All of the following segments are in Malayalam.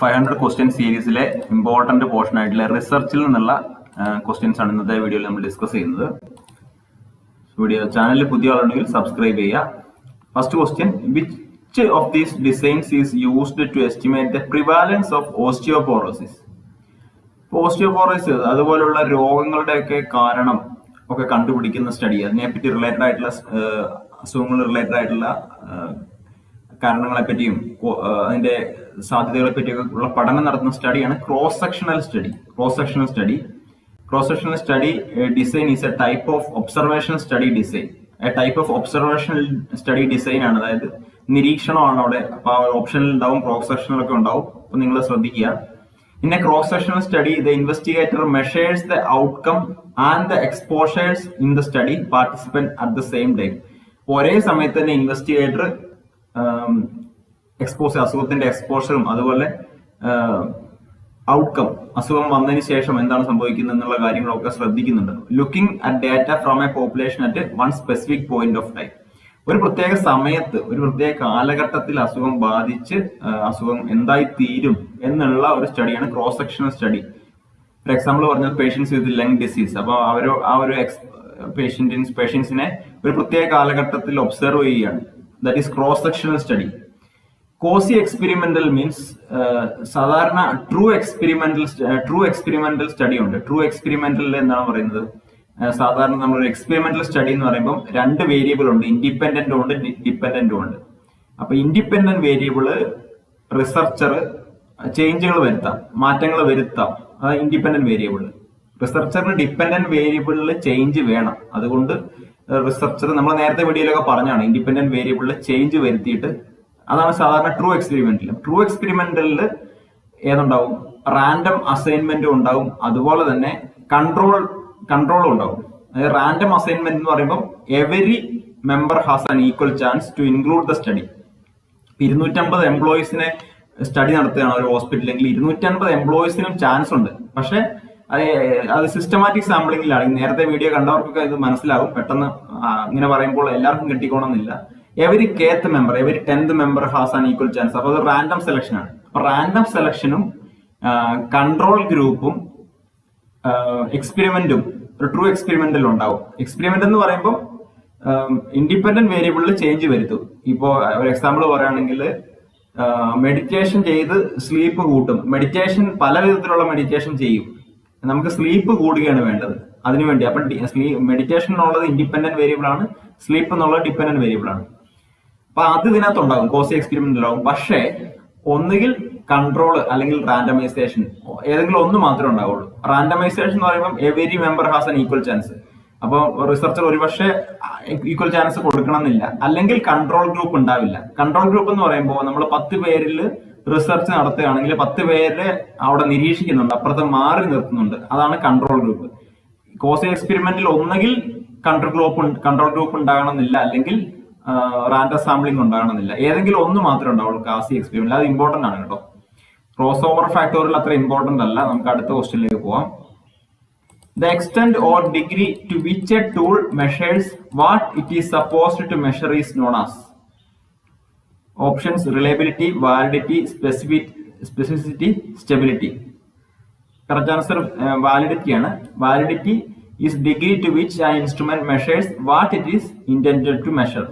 500 ക്വസ്റ്റ്യൻ സീരീസിലെ ഇമ്പോർട്ടന്റ് പോർഷൻ ആയിട്ടുള്ള റിസർച്ചിൽ നിന്നുള്ള ക്വസ്റ്റ്യൻസ് ആണ് ഇന്നത്തെ വീഡിയോയിൽ നമ്മൾ ഡിസ്കസ് ചെയ്യുന്നത്. വീഡിയോ ചാനലിൽ പുതിയ ആളുണ്ടെങ്കിൽ സബ്സ്ക്രൈബ് ചെയ്യുക. First question, which of these designs is used to estimate the prevalence of osteoporosis? Osteoporosis അതുപോലുള്ള രോഗങ്ങളുടെയൊക്കെ കാരണം ഒക്കെ കണ്ടുപിടിക്കുന്ന സ്റ്റഡി, അതിനെപ്പറ്റി റിലേറ്റഡ് ആയിട്ടുള്ള അസുഖങ്ങൾ റിലേറ്റഡ് ആയിട്ടുള്ള കാരണങ്ങളെ പറ്റിയും അതിന്റെ സാധ്യതകളെ പറ്റിയൊക്കെ ഉള്ള പഠനം നടത്തുന്ന സ്റ്റഡിയാണ് cross sectional study. Cross sectional study design is a type of observational study design. Type of observational study design ആണ്, അതായത് നിരീക്ഷണമാണ് അവിടെ. അപ്പൊ ആ ഓപ്ഷനിൽ ഉണ്ടാവും, ക്രോസ് സെക്ഷണൽ ഒക്കെ ഉണ്ടാവും. അപ്പൊ നിങ്ങൾ ശ്രദ്ധിക്കുക. In a cross-sectional study, the investigator measures the outcome and the exposures in the study participant at the same time. ഒരേ സമയത്ത് തന്നെ ഇൻവെസ്റ്റിഗേറ്റർ അസുഖത്തിന്റെ എക്സ്പോഷറും അതുപോലെ ഔട്ട്കം, അസുഖം വന്നതിന് ശേഷം എന്താണ് സംഭവിക്കുന്നത് എന്നുള്ള കാര്യങ്ങളൊക്കെ ശ്രദ്ധിക്കുന്നുണ്ട്. Looking at data from A population at one specific point of time. ഒരു പ്രത്യേക സമയത്ത്, ഒരു പ്രത്യേക കാലഘട്ടത്തിൽ അസുഖം ബാധിച്ച് അസുഖം എന്തായി തീരും എന്നുള്ള ഒരു സ്റ്റഡിയാണ് cross sectional study. For example പറഞ്ഞാൽ പേഷ്യൻസ് വിത്ത് ലങ് ഡിസീസ്. അപ്പൊ ആ ഒരു പേഷ്യൻസിനെ ഒരു പ്രത്യേക കാലഘട്ടത്തിൽ ഒബ്സർവ് ചെയ്യുകയാണ്. That is cross sectional study. Quasi experimental means സാധാരണ ട്രൂ എക്സ്പെരിമെന്റൽ സ്റ്റഡി ഉണ്ട്. ട്രൂ എക്സ്പെരിമെന്റൽ എന്താണ് പറയുന്നത്? സാധാരണ നമ്മൾ എക്സ്പെരിമെന്റൽ സ്റ്റഡി എന്ന് പറയുമ്പോൾ രണ്ട് വേരിയബിൾ ഉണ്ട്, ഇൻഡിപെൻഡന്റും ഉണ്ട് ഡിപെൻഡന്റും ഉണ്ട്. അപ്പൊ ഇൻഡിപെൻഡന്റ് വേരിയബിള് റിസർച്ചർ ചേഞ്ചുകൾ വരുത്താം, മാറ്റങ്ങൾ വരുത്താം. അത് ഇൻഡിപെൻഡന്റ് വേരിയബിൾ. റിസർച്ചറിന് ഡിപെൻഡന്റ് വേരിയബിളിൽ ചേഞ്ച് വേണം. അതുകൊണ്ട് റിസർച്ചർ, നമ്മൾ നേരത്തെ വീഡിയോയിലൊക്കെ പറഞ്ഞാണ്, ഇൻഡിപെൻഡന്റ് വേരിയബിളിൽ ചേഞ്ച് വരുത്തിയിട്ട്, അതാണ് സാധാരണ ട്രൂ എക്സ്പെരിമെന്റിൽ. ട്രൂ എക്സ്പെരിമെന്റലിൽ ഏതുണ്ടാവും? റാൻഡം അസൈൻമെന്റും ഉണ്ടാവും, അതുപോലെ തന്നെ കൺട്രോളും ഉണ്ടാവും. അതായത് റാൻഡം അസൈൻമെന്റ് എന്ന് പറയുമ്പോൾ every member has an equal chance to include the study. 250 എംപ്ലോയീസിനെ സ്റ്റഡി നടത്തുകയാണ് ഒരു ഹോസ്പിറ്റലെങ്കിൽ 250 എംപ്ലോയീസിനും ചാൻസ് ഉണ്ട്. പക്ഷെ അത് സിസ്റ്റമാറ്റിക് സാമ്പിളിംഗിലാണ്. നേരത്തെ വീഡിയോ കണ്ടവർക്കൊക്കെ ഇത് മനസ്സിലാവും. പെട്ടെന്ന് ഇങ്ങനെ പറയുമ്പോൾ എല്ലാവർക്കും കിട്ടിക്കോണമെന്നില്ല. Every 10th member has an equal chance. അപ്പൊ അത് റാൻഡം സെലക്ഷൻ ആണ്. അപ്പൊ റാൻഡം സെലക്ഷനും കൺട്രോൾ ഗ്രൂപ്പും എക്സ്പെരിമെന്റും ഒരു ട്രൂ എക്സ്പെരിമെന്റിൽ ഉണ്ടാവും. എക്സ്പെരിമെന്റ് എന്ന് പറയുമ്പോൾ ഇൻഡിപെൻഡന്റ് വേരിയബിളിൽ ചേഞ്ച് വരുത്തും. ഇപ്പോ ഒരു എക്സാമ്പിൾ പറയുകയാണെങ്കിൽ മെഡിറ്റേഷൻ ചെയ്ത് സ്ലീപ്പ് കൂട്ടും. മെഡിറ്റേഷൻ പല വിധത്തിലുള്ള മെഡിറ്റേഷൻ ചെയ്യും. നമുക്ക് സ്ലീപ്പ് കൂടുകയാണ് വേണ്ടത് അതിനുവേണ്ടി. അപ്പൊ മെഡിറ്റേഷൻ എന്നുള്ളത് ഇൻഡിപെൻഡന്റ് വേരിയബിൾ ആണ്, സ്ലീപ്പ് എന്നുള്ളത് ഡിപെൻഡന്റ് വേരിയബിൾ ആണ്. അപ്പൊ അത് ഇതിനകത്തുണ്ടാകും, കോസി എക്സ്പെരിമെന്റ് ഉണ്ടാവും. പക്ഷേ ഒന്നുകിൽ കൺട്രോൾ അല്ലെങ്കിൽ റാൻഡമൈസേഷൻ, ഏതെങ്കിലും ഒന്ന് മാത്രമേ ഉണ്ടാവുള്ളൂ. റാൻഡമൈസേഷൻ എന്ന് പറയുമ്പോൾ every member has an equal chance. അപ്പോൾ റിസർച്ചർ ഒരുപക്ഷെ ഈക്വൽ ചാൻസ് കൊടുക്കണം എന്നില്ല. അല്ലെങ്കിൽ കൺട്രോൾ ഗ്രൂപ്പ് ഉണ്ടാവില്ല. കൺട്രോൾ ഗ്രൂപ്പ് എന്ന് പറയുമ്പോൾ നമ്മൾ 10 പേരിൽ റിസർച്ച് നടത്തുകയാണെങ്കിൽ 10 പേരെ അവിടെ നിരീക്ഷിക്കുന്നുണ്ട്, അപ്പുറത്ത് മാറി നിർത്തുന്നുണ്ട്. അതാണ് കൺട്രോൾ ഗ്രൂപ്പ്. കോസി എക്സ്പെരിമെന്റിൽ ഒന്നുകിൽ കൺട്രോൾ ഗ്രൂപ്പ് ഉണ്ടാകണമെന്നില്ല, അല്ലെങ്കിൽ റാൻഡം സാമ്പിളിംഗ് ഉണ്ടാകണമെന്നില്ല. ഏതെങ്കിലും ഒന്ന് മാത്രമേ ഉണ്ടാവുള്ളൂ കോസി എക്സ്പെരിമെന്റ്. അത് ഇമ്പോർട്ടന്റ് ആണ് കേട്ടോ. ക്രോസ് ഓവർ ഫാക്ടോറിയൽ അത്ര ഇമ്പോർട്ടന്റ് അല്ല. നമുക്ക് അടുത്ത ക്വസ്റ്റ്യനിലേക്ക് പോവാം. The extent or degree to which a tool measures what it is supposed to measure is known as. Options: reliability, validity, specificity, stability. Correct answer validity ആണ്. Validity is degree to which ആ instrument measures what it is intended to measure.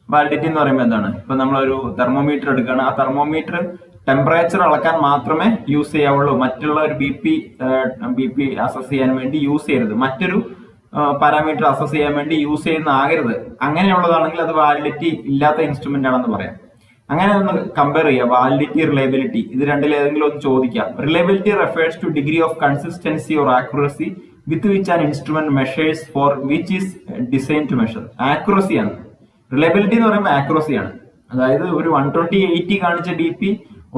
Validity എന്ന് പറയുമ്പോൾ എന്താണ്? ഇപ്പൊ നമ്മളൊരു തെർമോമീറ്റർ എടുക്കുകയാണ്. ആ തെർമോമീറ്റർ ടെമ്പറേച്ചർ അളക്കാൻ മാത്രമേ യൂസ് ചെയ്യാവുള്ളൂ. മറ്റുള്ള ഒരു ബി പി അസസ് ചെയ്യാൻ വേണ്ടി യൂസ് ചെയ്യരുത്. മറ്റൊരു പാരാമീറ്റർ അസസ് ചെയ്യാൻ വേണ്ടി യൂസ് ചെയ്യുന്ന ആകരുത്. അങ്ങനെയുള്ളതാണെങ്കിൽ അത് വാലിഡിറ്റി ഇല്ലാത്ത ഇൻസ്ട്രുമെന്റ് ആണെന്ന് പറയാം. അങ്ങനെ ഒന്ന് കമ്പയർ ചെയ്യുക, വാലിഡിറ്റി, റിലയബിലിറ്റി. ഇത് രണ്ടിൽ ഏതെങ്കിലും ഒന്ന് ചോദിക്കാം. Reliability refers to degree of consistency or accuracy with which an instrument measures for which is design to measure. ആക്യുറസിയാണ്. റിലയബിലിറ്റി എന്ന് പറയുമ്പോൾ ആക്യുറസിയാണ്. അതായത് ഒരു 120/80 കാണിച്ച DP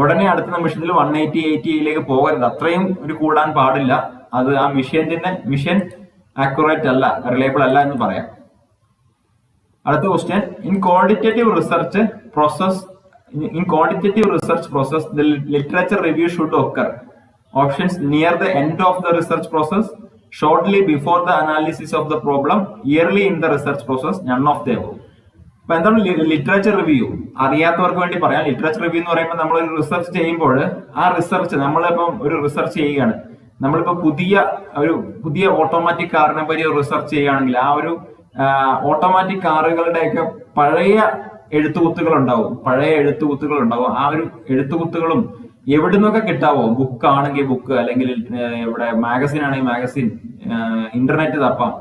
ഉടനെ അടുത്ത നിമിഷത്തിൽ 180/80യിലേക്ക് പോകരുത്. അത്രയും ഒരു കൂടാൻ പാടില്ല. അത് ആ മിഷൻ ആക്യുറേറ്റ് അല്ല, റിലയബിൾ അല്ല എന്ന് പറയാം. അടുത്ത question, in quantitative research process the literature review should occur. Options: near the end of the research process, shortly before the analysis of the problem, early in the research process, none of the above. അപ്പൊ എന്താണ് ലിറ്ററേച്ചർ റിവ്യൂ? അറിയാത്തവർക്ക് വേണ്ടി പറയാം. ലിറ്ററേച്ചർ റിവ്യൂ എന്ന് പറയുമ്പോൾ നമ്മൾ ഒരു റിസർച്ച് ചെയ്യുമ്പോൾ ആ റിസർച്ച് നമ്മളിപ്പം ഒരു റിസർച്ച് ചെയ്യുകയാണ്, നമ്മളിപ്പോ പുതിയ ഓട്ടോമാറ്റിക് കാറിനെ പറ്റി റിസർച്ച് ചെയ്യുകയാണെങ്കിൽ ആ ഒരു ഓട്ടോമാറ്റിക് കാറുകളുടെയൊക്കെ പഴയ എഴുത്തുകുത്തുകൾ ഉണ്ടാവും. ആ ഒരു എഴുത്തുകുത്തുകളും എവിടുന്നൊക്കെ കിട്ടാവോ, ബുക്ക് ആണെങ്കിൽ ബുക്ക്, അല്ലെങ്കിൽ ഇവിടെ മാഗസിൻ ആണെങ്കിൽ മാഗസിൻ, ഇന്റർനെറ്റ് തപ്പാം,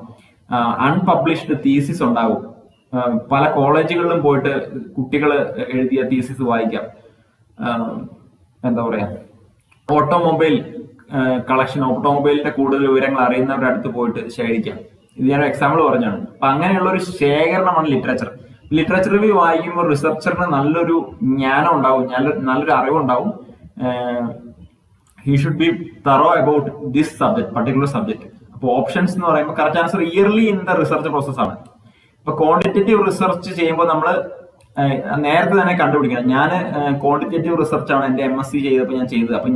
അൺപബ്ലിഷ്ഡ് തീസിസ് ഉണ്ടാവും. പല കോളേജുകളിലും പോയിട്ട് കുട്ടികൾ എഴുതിയ തീസിസ് വായിക്കാം. എന്താ പറയാ, ഓട്ടോമൊബൈൽ ഓട്ടോമൊബൈലിന്റെ കൂടുതൽ വിവരങ്ങൾ അറിയുന്നവരുടെ അടുത്ത് പോയിട്ട് ശേഖരിക്കാം. ഇത് ഞാൻ എക്സാമ്പിൾ പറഞ്ഞാണ്. അപ്പൊ അങ്ങനെയുള്ള ഒരു ശേഖരണമാണ് ലിറ്ററേച്ചർ. ലിറ്ററേച്ചർ റിവ്യൂ വായിക്കുമ്പോൾ റിസർച്ചറിന് നല്ലൊരു ജ്ഞാനം ഉണ്ടാവും, നല്ലൊരു അറിവുണ്ടാവും. He should be thorough about this subject, particular subject. അപ്പൊ ഓപ്ഷൻസ് എന്ന് പറയുമ്പോൾ correct answer early in the research process ആണ്. ഇപ്പൊ ക്വാണ്ടിറ്റേറ്റീവ് റിസർച്ച് ചെയ്യുമ്പോൾ നമ്മൾ നേരത്തെ തന്നെ കണ്ടുപിടിക്കണം. ഞാൻ ക്വാണ്ടിറ്റേറ്റീവ് റിസർച്ചാണ് എന്റെ MSc ചെയ്തപ്പോൾ ഞാൻ ചെയ്തത്. അപ്പൊ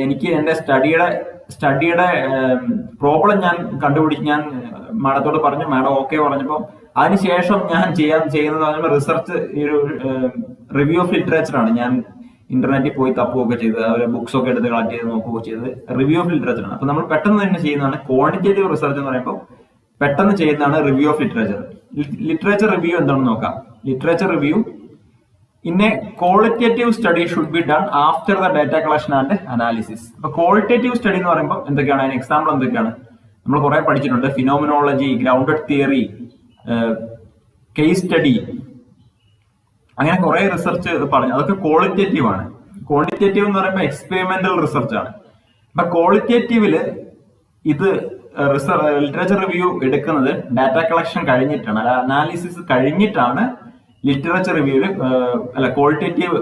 എനിക്ക് എന്റെ സ്റ്റഡിയുടെ പ്രോബ്ലം ഞാൻ കണ്ടുപിടിച്ച് ഞാൻ മാഡത്തോട് പറഞ്ഞു, മാഡം ഓക്കെ പറഞ്ഞപ്പോൾ അതിനുശേഷം ഞാൻ ചെയ്യുന്നത് റിസർച്ച്, ഒരു റിവ്യൂ ഓഫ് ലിറ്ററേച്ചർ ആണ്. ഞാൻ ഇന്റർനെറ്റിൽ പോയി തപ്പുകയൊക്കെ ചെയ്തത്, അവരെ ബുക്സ് ഒക്കെ എടുത്ത് കളക്ട് ചെയ്ത് നോക്കുകയൊക്കെ ചെയ്തത് റിവ്യൂ ഓഫ് ലിറ്ററേച്ചർ ആണ്. അപ്പൊ നമ്മൾ പെട്ടെന്ന് തന്നെ ചെയ്യുന്നതാണ് ക്വാണ്ടിറ്റേറ്റീവ് റിസർച്ച് എന്ന് പറയുമ്പോൾ പെട്ടെന്ന് ചെയ്യുന്നതാണ് review of literature. Literature review എന്താണെന്ന് നോക്കാം. Literature review in A qualitative study should be done after the data collection and analysis. അപ്പൊ ക്വാളിറ്റേറ്റീവ് സ്റ്റഡി എന്ന് പറയുമ്പോൾ എന്തൊക്കെയാണ്, അതിന് എക്സാമ്പിൾ എന്തൊക്കെയാണ് നമ്മൾ കുറെ പഠിച്ചിട്ടുണ്ട്. Phenomenology, grounded theory, case study, അങ്ങനെ കുറെ റിസർച്ച് പറഞ്ഞു. അതൊക്കെ ക്വാളിറ്റേറ്റീവ് ആണ്. ക്വാണ്ടിറ്റേറ്റീവ് എന്ന് പറയുമ്പോൾ എക്സ്പെരിമെന്റൽ റിസർച്ച് ആണ്. അപ്പൊ ക്വാളിറ്റേറ്റീവില് ഇത് ലിറ്ററേച്ചർ റിവ്യൂ എടുക്കുന്നത് ഡാറ്റ കളക്ഷൻ കഴിഞ്ഞിട്ടാണ്, അനാലിസിസ് കഴിഞ്ഞിട്ടാണ് ലിറ്ററേച്ചർ റിവ്യൂല് ക്വാളിറ്റേറ്റീവ്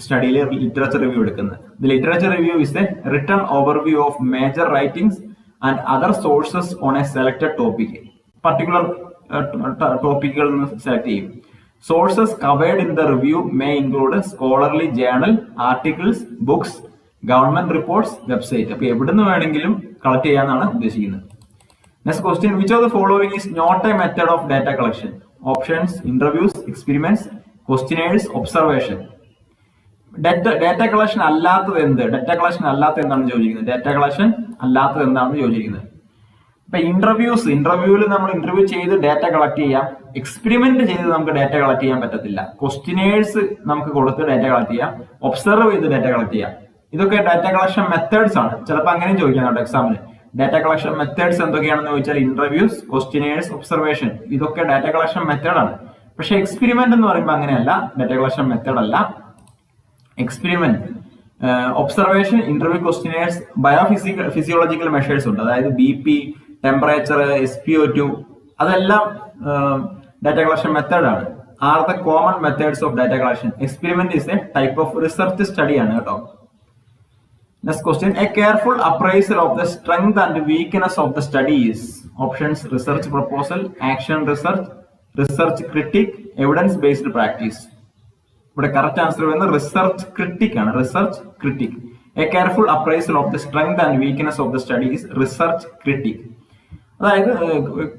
സ്റ്റഡിയിൽ ലിറ്ററേച്ചർ റിവ്യൂ എടുക്കുന്നത്. The literature review is a written overview of major writings and other sources on a selected topic. Particular ടോപ്പിക്കുകളിൽ നിന്ന് സെലക്ട് ചെയ്യും. Sources covered in the review may include scholarly journal, articles, books, government reports, website. അപ്പൊ എവിടുന്ന് വേണമെങ്കിലും കളക്ട് ചെയ്യാനാണ് ഉദ്ദേശിക്കുന്നത്. Next question, which of the following is not a method of data collection? Options: interviews, experiments, questionnaires, observation. Data collection അല്ലാത്തത് എന്ത്? ഡാറ്റ കളക്ഷൻ അല്ലാത്തത് എന്താണെന്ന് ചോദിക്കുന്നത്. ഡാറ്റ കളക്ഷൻ അല്ലാത്തത് എന്താണെന്ന് ചോദിക്കുന്നത്. ഇപ്പൊ ഇന്റർവ്യൂവിൽ നമ്മൾ ഇന്റർവ്യൂ ചെയ്ത് ഡാറ്റ കളക്ട് ചെയ്യാം. എക്സ്പെരിമെന്റ് ചെയ്ത് നമുക്ക് ഡാറ്റ കളക്ട് ചെയ്യാൻ പറ്റത്തില്ല. ക്വസ്റ്റിനേഴ്സ് നമുക്ക് കൊടുത്ത് ഡാറ്റ കളക്ട് ചെയ്യാം. ഒബ്സർവ് ചെയ്ത് ഡാറ്റ കളക്ട് ചെയ്യാം. ഇതൊക്കെ ഡാറ്റ കളക്ഷൻ മെത്തേഡ്സ് ആണ്. ചിലപ്പോൾ അങ്ങനെയും ചോദിക്കാം എക്സാമിന്. ഡാറ്റ കളക്ഷൻ മെത്തേഡ്സ് എന്തൊക്കെയാണെന്ന് ചോദിച്ചാൽ ഇന്റർവ്യൂസ്, ക്വസ്റ്റിനേഴ്സ്, ഒബ്സർവേഷൻ, ഇതൊക്കെ ഡാറ്റ കളക്ഷൻ മെത്തേഡാണ്. പക്ഷെ എക്സ്പെരിമെന്റ് എന്ന് പറയുമ്പോൾ അങ്ങനെയല്ല, ഡാറ്റ കളക്ഷൻ മെത്തേഡ് അല്ല. Experiment, observation, interview, questionnaires, physiological measures ഉണ്ട്. അതായത് BP, ടെമ്പറേച്ചർ, SpO2, അതെല്ലാം ഡാറ്റ കളക്ഷൻ മെത്തേഡാണ്. Are the common methods of data collection. Experiment is A type of research study ആണ് കേട്ടോ. Next question, a careful appraisal of the strength and weakness of the study is. Options: research proposal, action research, research critic, evidence based practice. ഇവിടെ കറക്റ്റ് ആൻസർ വരുന്നത് റിസർച്ച് ക്രിട്ടിക് ആണ്. Research critic. A careful appraisal of the strength and weakness of the study is research critic. അതായത്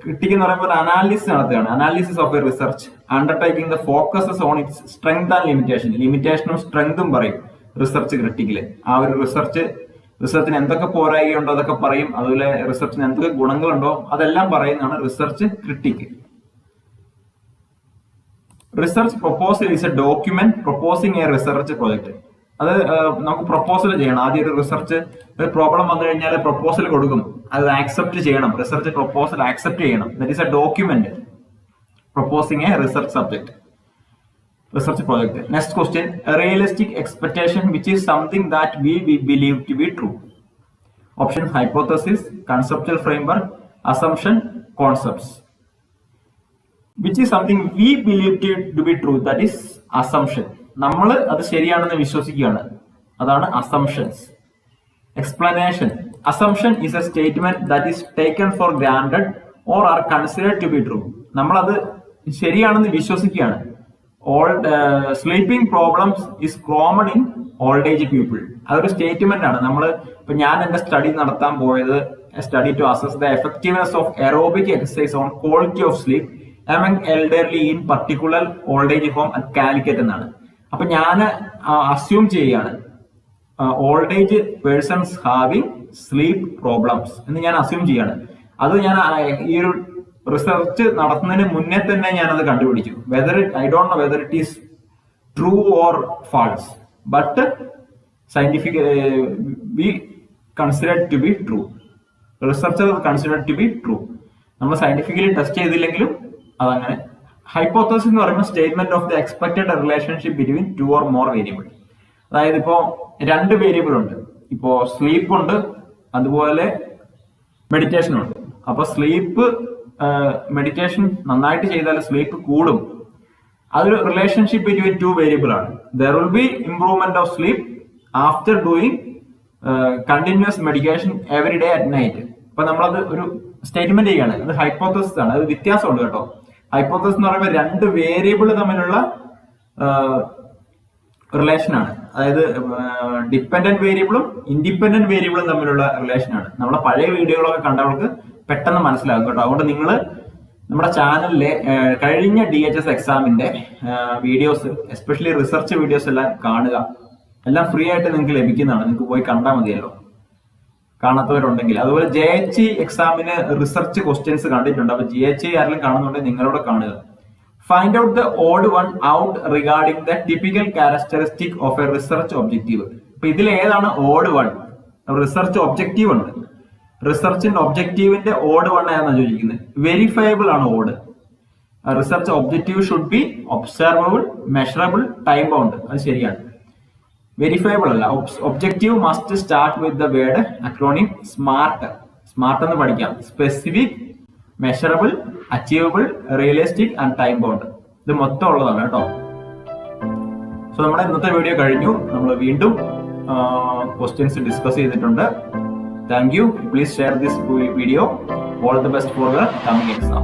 ക്രിട്ടിക് എന്ന് പറയുമ്പോൾ അനാലിസിസ് നടത്തുകയാണ്. Analysis of a research undertaking the focuses on its strength and limitation. ലിമിറ്റേഷനും സ്ട്രെങ്തും പറയും റിസർച്ച് ക്രിട്ടിക്കില്. ആ ഒരു റിസർച്ചിന് എന്തൊക്കെ പോരായ്മയുണ്ടോ അതൊക്കെ പറയും. അതുപോലെ റിസർച്ചിന് എന്തൊക്കെ ഗുണങ്ങളുണ്ടോ അതെല്ലാം പറയുന്നതാണ് research critic. Research proposal is a document proposing a research project. അത് നമുക്ക് പ്രൊപ്പോസൽ ചെയ്യണം. ആദ്യം ഒരു പ്രോബ്ലം വന്നു കഴിഞ്ഞാൽ പ്രൊപ്പോസൽ കൊടുക്കും, അത് ആക്സെപ്റ്റ് ചെയ്യണം. റിസർച്ച് പ്രൊപ്പോസൽ ആക്സെപ്റ്റ് ചെയ്യണം. That is a document proposing a research subject, research project. Next question, a realistic expectation which is something that we believe to be true. Option: hypothesis, conceptual framework, assumption, concepts. Which is something we believe to be true, that is assumption. നമ്മൾ അത് ശരിയാണെന്ന് വിശ്വസിക്കുകയാണ്, അതാണ് assumptions. Explanation, assumption is a statement that is taken for granted or are considered to be true. നമ്മൾ അത് ശരിയാണെന്ന് വിശ്വസിക്കുകയാണ്. Sleeping problems is common in old age people. അതൊരു സ്റ്റേറ്റ്മെന്റ് ആണ്. ഇപ്പൊ ഞാൻ എന്റെ സ്റ്റഡി നടത്താൻ പോയത് study to assess the effectiveness of aerobic exercise on quality of sleep among elderly in particular old age home at Calicut എന്നാണ്. അപ്പൊ ഞാൻ അസ്യൂം ചെയ്യാണ് old age persons having sleep problems എന്ന് ഞാൻ അസ്യൂം ചെയ്യാണ്. അത് ഞാൻ ഈ ഒരു റിസർച്ച് നടത്തുന്നതിന് മുന്നേ തന്നെ ഞാനത് കണ്ടുപിടിച്ചു. I don't know whether it is true or false, but scientific we considered to be true. Researcher considered to be true. നമ്മൾ സയന്റിഫിക്കലി ടെസ്റ്റ് ചെയ്തില്ലെങ്കിലും അതങ്ങനെ. ഹൈപ്പോത്തസിസ് എന്ന് പറയുമ്പോൾ statement of the expected relationship between 2 or more variable. അതായത് ഇപ്പോ 2 വേരിയബിൾ ഉണ്ട്. ഇപ്പോ സ്ലീപ്പ് ഉണ്ട്, അതുപോലെ മെഡിറ്റേഷൻ ഉണ്ട്. അപ്പൊ സ്ലീപ്പ് മെഡിറ്റേഷൻ നന്നായിട്ട് ചെയ്താൽ സ്ലീപ്പ് കൂടും. അതൊരു റിലേഷൻഷിപ്പ് ബിറ്റ്വീൻ 2 വേരിയബിൾ ആണ്. There will be improvement of sleep after doing continuous medication every day at night. അപ്പൊ നമ്മളത് ഒരു സ്റ്റേറ്റ്മെന്റ് ചെയ്യാണ്. അത് ഹൈപ്പോത്തസിസ് ആണ്. അത് വ്യത്യാസമുണ്ട് കേട്ടോ. ഹൈപ്പോത്തസിസ് എന്ന് പറയുമ്പോൾ 2 വേരിയബിൾ തമ്മിലുള്ള റിലേഷൻ ആണ്. അതായത് ഡിപ്പെൻഡന്റ് വേരിയബിളും ഇൻഡിപെൻഡന്റ് വേരിയബിളും തമ്മിലുള്ള റിലേഷൻ ആണ്. നമ്മളെ പഴയ വീഡിയോകളൊക്കെ കണ്ടവർക്ക് പെട്ടെന്ന് മനസ്സിലാകും കേട്ടോ. അതുകൊണ്ട് നിങ്ങൾ നമ്മുടെ ചാനലിലെ കഴിഞ്ഞ DHS എക്സാമിന്റെ വീഡിയോസ്, എസ്പെഷ്യലി റിസർച്ച് വീഡിയോസ് എല്ലാം കാണുക. എല്ലാം ഫ്രീ ആയിട്ട് നിങ്ങൾക്ക് ലഭിക്കുന്നതാണ്. നിങ്ങൾക്ക് പോയി കണ്ടാൽ മതിയല്ലോ, കാണാത്തവരുണ്ടെങ്കിൽ. അതുപോലെ JHE എക്സാമിന് റിസർച്ച് ക്വസ്റ്റ്യൻസ് കണ്ടിട്ടുണ്ട്. അപ്പൊ JHE ആരെങ്കിലും കാണുന്നുണ്ടെങ്കിൽ നിങ്ങളോട് കാണുക. Find out the odd one out regarding the typical characteristic of a research objective. അപ്പൊ ഇതിൽ ഏതാണ് ഓഡ് വൺ? റിസർച്ച് ഒബ്ജക്റ്റീവ് ഉണ്ട്. റിസർച്ചിന്റെ ഒബ്ജക്റ്റീവിന്റെ ഓഡ് വൺ ഏതാണെന്ന് ചോദിക്കുന്നത്. വെരിഫയബിൾ ആണ് odd. Research objective should be observable, measurable, time bound. അത് ശരിയാണ്. വെരിഫയബിൾ അല്ല. Objective must start with the word acronym smart. Smart എന്ന് പഠിക്കാം. Specific, measurable, achievable, realistic and time bound. ഇത് മൊത്തം ഉള്ളതാണ് കേട്ടോ. സോ നമ്മുടെ ഇന്നത്തെ വീഡിയോ കഴിഞ്ഞു. നമ്മൾ വീണ്ടും ക്വസ്റ്റ്യൻസ് ഡിസ്കസ് ചെയ്തിട്ടുണ്ട്. Thank you. Please share this video. All the best for the coming exam.